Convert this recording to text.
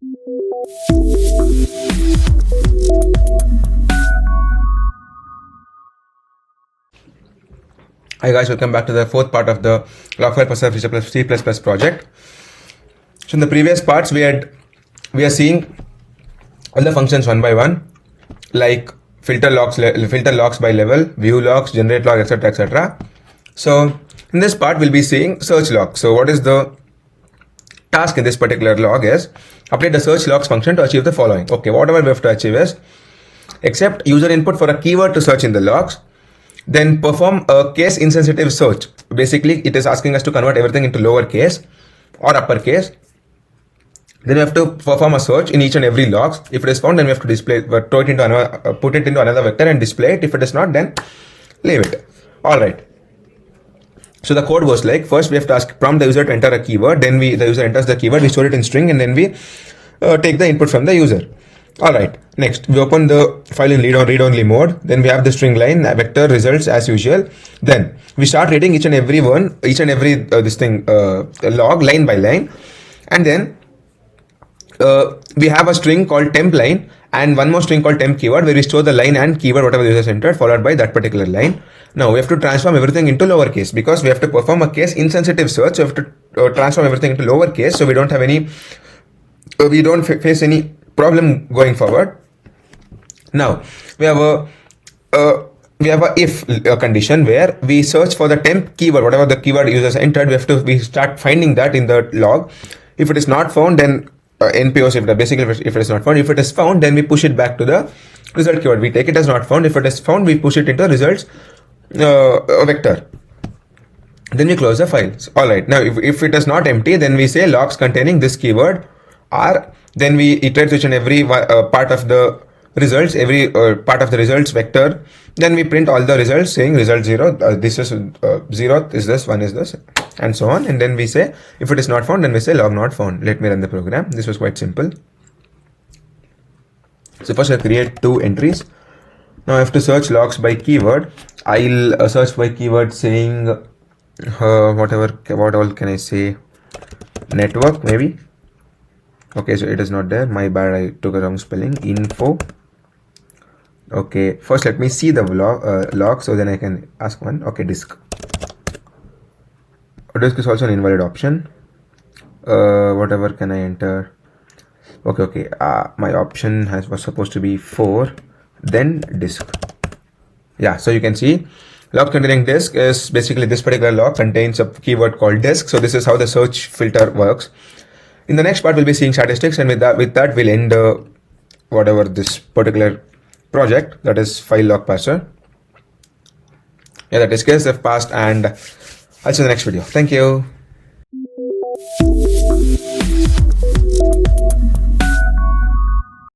Hi guys, welcome back to the fourth part of the log file parser C++ project. So in the previous parts we are seeing all the functions one by one, like filter logs by level, view logs, generate log, etc, etc. So in this part we'll be seeing search log. So what is the task in this particular log is update the search logs function to achieve the following. Okay, whatever we have to achieve is accept user input for a keyword to search in the logs, then perform a case insensitive search. Basically it is asking us to convert everything into lowercase or uppercase. Then we have to perform a search in each and every logs. If it is found, then we have to display, put it into another vector and display it. If it is not, then leave it. All right. So the code goes like, first we have to prompt the user to enter a keyword, then the user enters the keyword, we store it in string, and then we take the input from the user. All right. Next, we open the file in read-only mode. Then we have the string line, vector, results as usual. Then we start reading each and every log line by line, and then we have a string called temp line and one more string called temp keyword, where we store the line and keyword whatever the user entered, followed by that particular line. Now we have to transform everything into lowercase because we have to perform a case insensitive search. So we have to transform everything into lowercase, so we don't have any, we don't face any problem going forward. Now we have a if condition where we search for the temp keyword, whatever the keyword users entered. We start finding that in the log. If it is not found, then NPOs if it is not found. If it is found, then we push it back to the result keyword. We take it as not found. If it is found, we push it into results vector. Then we close the file. All right. Now if it is not empty, then we say logs containing this keyword are. Then we iterate each and every part of the results, every part of the results vector. Then we print all the results saying result 0, this is 0, is this, 1 is this, and so on. And then we say if it is not found, then we say log not found. Let me run the program. This was quite simple. So first I create 2 entries. Now I have to search logs by keyword. I'll search by keyword saying what all can I say, network maybe. Okay, so it is not there, my bad, I took a wrong spelling. Info. Okay, first let me see the log, so then I can ask one. Okay, disk. Disk is also an invalid option. Whatever can I enter? Okay. My option was supposed to be 4, then disk. Yeah, so you can see log containing disk is basically this particular log contains a keyword called disk. So this is how the search filter works. In the next part, we'll be seeing statistics, and with that we'll end whatever this particular project, that is file log parser. Yeah, that is case if passed, and I'll see you in the next video. Thank you.